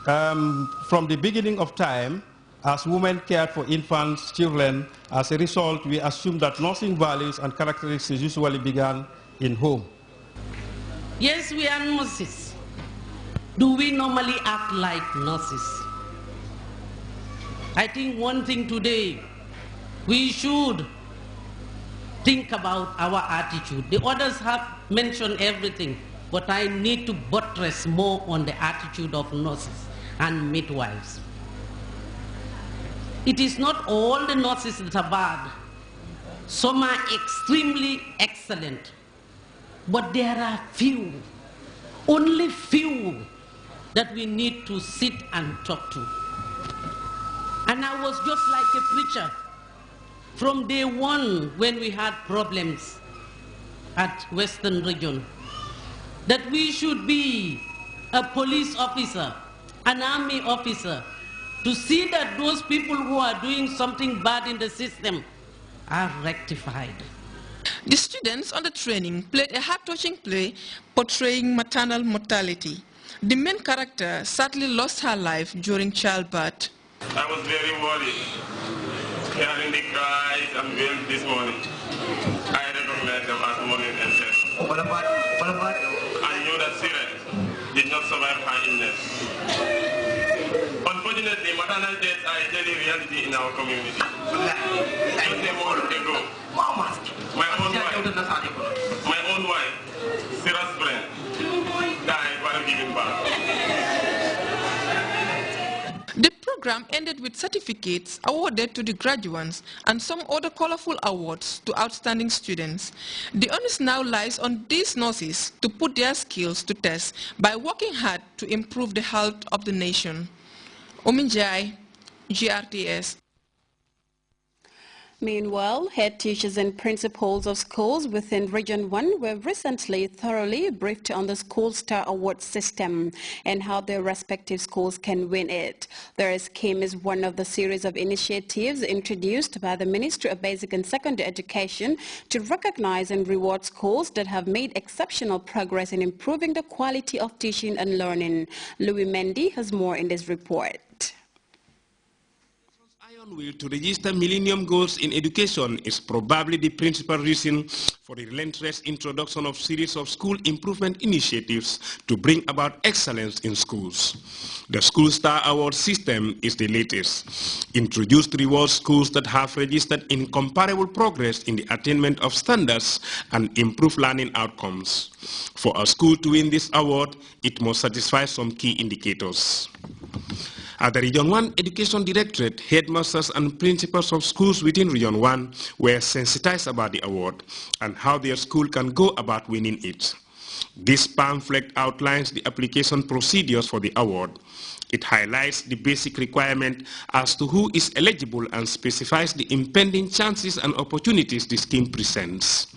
from the beginning of time, as women cared for infants, children, as a result, we assume that nursing values and characteristics usually began in home. Yes, we are nurses. Do we normally act like nurses? I think one thing today, we should think about our attitude. The others have mentioned everything, but I need to buttress more on the attitude of nurses and midwives. It is not all the nurses that are bad. Some are extremely excellent, but there are few, only few, that we need to sit and talk to. And I was just like a preacher from day one when we had problems at Western Region, that we should be a police officer, an army officer, to see that those people who are doing something bad in the system are rectified. The students on the training played a heart-touching play portraying maternal mortality. The main character sadly lost her life during childbirth. I was very worried, hearing the cries and wails this morning. I recognized them as morning and death. I knew that Syria did not survive her illness. Unfortunately, maternal deaths are a daily reality in our community. Just a month ago, my own wife, Sarah's friend, died while giving birth. The program ended with certificates awarded to the graduates and some other colorful awards to outstanding students. The onus now lies on these nurses to put their skills to test by working hard to improve the health of the nation. Ominjai, GRTS. Meanwhile, head teachers and principals of schools within Region 1 were recently thoroughly briefed on the School Star Award system and how their respective schools can win it. Their scheme is one of the series of initiatives introduced by the Ministry of Basic and Secondary Education to recognize and reward schools that have made exceptional progress in improving the quality of teaching and learning. Louis Mendy has more in this report. Will to register Millennium Goals in education is probably the principal reason for the relentless introduction of series of school improvement initiatives to bring about excellence in schools. The School Star Award system is the latest. Introduced rewards schools that have registered incomparable progress in the attainment of standards and improved learning outcomes. For a school to win this award, it must satisfy some key indicators. At the Region 1 Education Directorate, headmasters and principals of schools within Region 1 were sensitized about the award and how their school can go about winning it. This pamphlet outlines the application procedures for the award. It highlights the basic requirement as to who is eligible and specifies the impending chances and opportunities the scheme presents.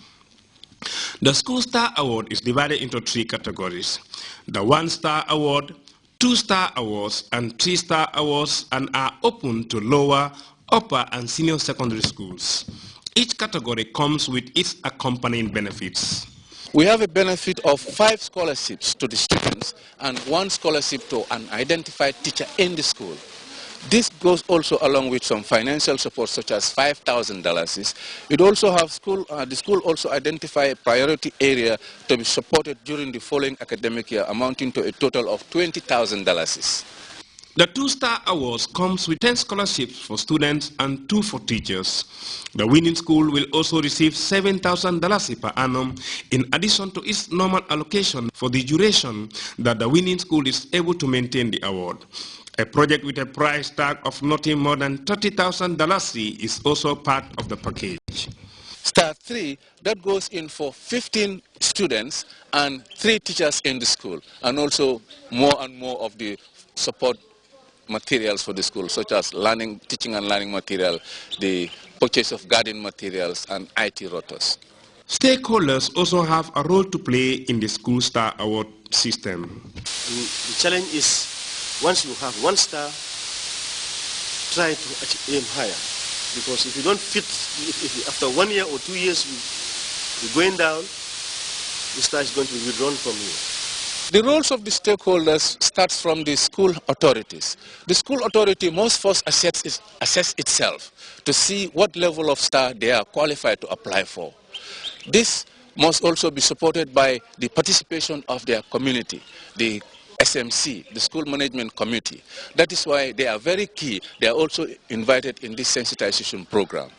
The School Star Award is divided into three categories: the 1-Star Award, 2-Star Awards and 3-Star Awards, and are open to lower, upper and senior secondary schools. Each category comes with its accompanying benefits. We have a benefit of 5 scholarships to the students and 1 scholarship to an identified teacher in the school. This goes also along with some financial support such as $5,000. It also have the school also identify a priority area to be supported during the following academic year amounting to a total of $20,000. The 2-Star Awards comes with 10 scholarships for students and 2 for teachers. The winning school will also receive $7,000 per annum in addition to its normal allocation for the duration that the winning school is able to maintain the award. A project with a price tag of nothing more than $30,000 is also part of the package. Star 3, that goes in for 15 students and 3 teachers in the school, and also more and more of the support materials for the school, such as teaching and learning material, the purchase of garden materials, and IT rotors. Stakeholders also have a role to play in the School Star Award system. The challenge is, once you have 1 star, try to aim higher. Because if you don't fit, if after 1 year or 2 years you're going down, the star is going to be withdrawn from you. The roles of the stakeholders starts from the school authorities. The school authority must first assess itself to see what level of star they are qualified to apply for. This must also be supported by the participation of their community, the SMC, the School Management Committee. That is why they are very key. They are also invited in this sensitization program.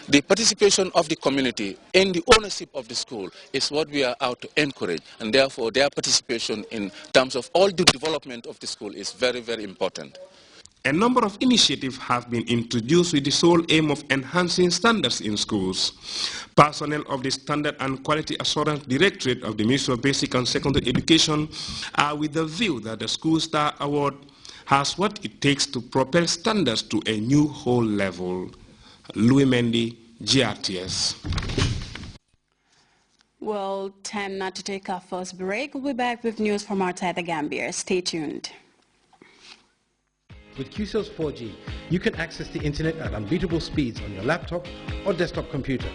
The participation of the community in the ownership of the school is what we are out to encourage, and therefore their participation in terms of all the development of the school is very, very important. A number of initiatives have been introduced with the sole aim of enhancing standards in schools. Personnel of the Standard and Quality Assurance Directorate of the Ministry of Basic and Secondary Education are with the view that the School Star Award has what it takes to propel standards to a new whole level. Louis Mendy, Grts. Well, time now to take our first break. We'll be back with news from outside the Gambia. Stay tuned. With QCell's 4G, you can access the internet at unbeatable speeds on your laptop or desktop computer.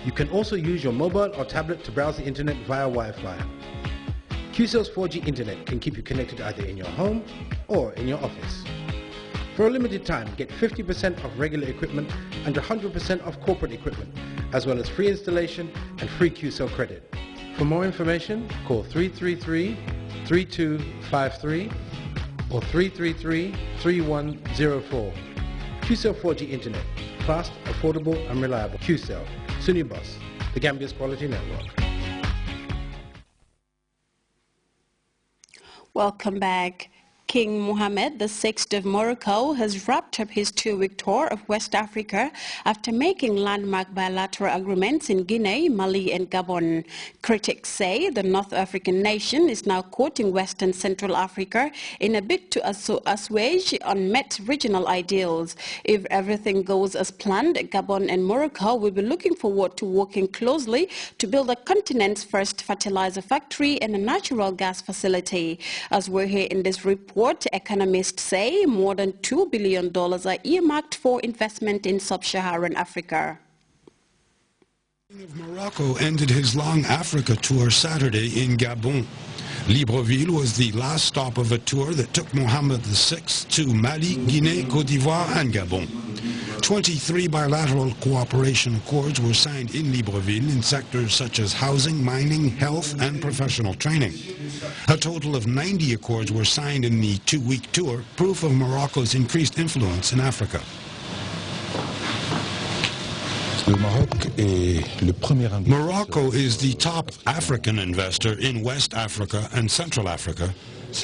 You can also use your mobile or tablet to browse the internet via Wi-Fi. QCell's 4G internet can keep you connected either in your home or in your office. For a limited time, get 50% off regular equipment and 100% off corporate equipment, as well as free installation and free QCell credit. For more information, call 333-3253 or 333-3104. QCell 4G Internet. Fast, affordable and reliable. QCell. Sunibus. The Gambia's quality network. Welcome back. King Mohammed VI of Morocco has wrapped up his 2-week tour of West Africa after making landmark bilateral agreements in Guinea, Mali and Gabon. Critics say the North African nation is now courting West and Central Africa in a bid to assuage unmet regional ideals. If everything goes as planned, Gabon and Morocco will be looking forward to working closely to build the continent's first fertilizer factory and a natural gas facility. As we're here in this report, economists say more than $2 billion are earmarked for investment in sub-Saharan Africa. Morocco ended his long Africa tour Saturday in Gabon. Libreville was the last stop of a tour that took Mohammed VI to Mali, Guinea, Côte d'Ivoire and Gabon. 23 bilateral cooperation accords were signed in Libreville in sectors such as housing, mining, health and professional training. A total of 90 accords were signed in the 2-week tour, proof of Morocco's increased influence in Africa. Morocco is the top African investor in West Africa and Central Africa,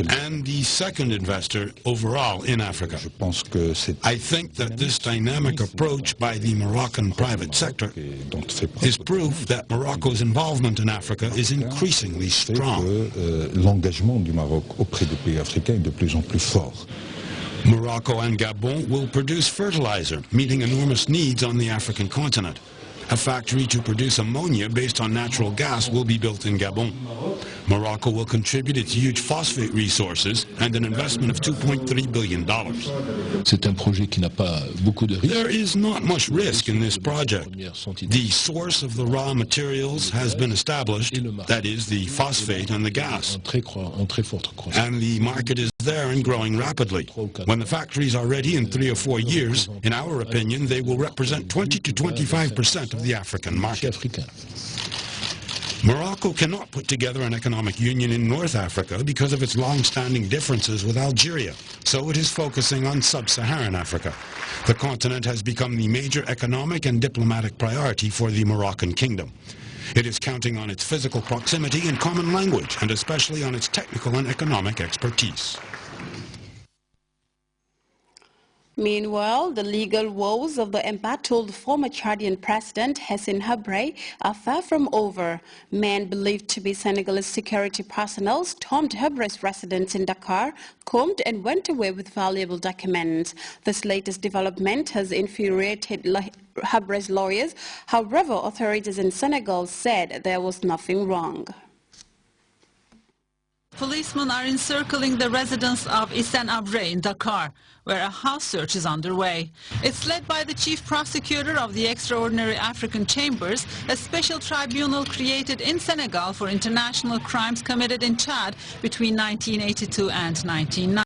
and the second investor overall in Africa. I think that this dynamic approach by the Moroccan private sector is proof that Morocco's involvement in Africa is increasingly strong. Morocco and Gabon will produce fertilizer, meeting enormous needs on the African continent. A factory to produce ammonia based on natural gas will be built in Gabon. Morocco will contribute its huge phosphate resources and an investment of $2.3 billion. There is not much risk in this project. The source of the raw materials has been established, that is, the phosphate and the gas. And the market is there and growing rapidly. When the factories are ready in 3 or 4 years, in our opinion, they will represent 20 to 25% of the African market. Morocco cannot put together an economic union in North Africa because of its long-standing differences with Algeria, so it is focusing on sub-Saharan Africa. The continent has become the major economic and diplomatic priority for the Moroccan kingdom. It is counting on its physical proximity and common language, and especially on its technical and economic expertise. Meanwhile, the legal woes of the embattled former Chadian president Hissène Habré are far from over. Men believed to be Senegalese security personnel stormed Habré's residence in Dakar, combed and went away with valuable documents. This latest development has infuriated Habré's lawyers. However, authorities in Senegal said there was nothing wrong. Policemen are encircling the residence of Isen Abre in Dakar, where a house search is underway. It's led by the chief prosecutor of the Extraordinary African Chambers, a special tribunal created in Senegal for international crimes committed in Chad between 1982 and 1990.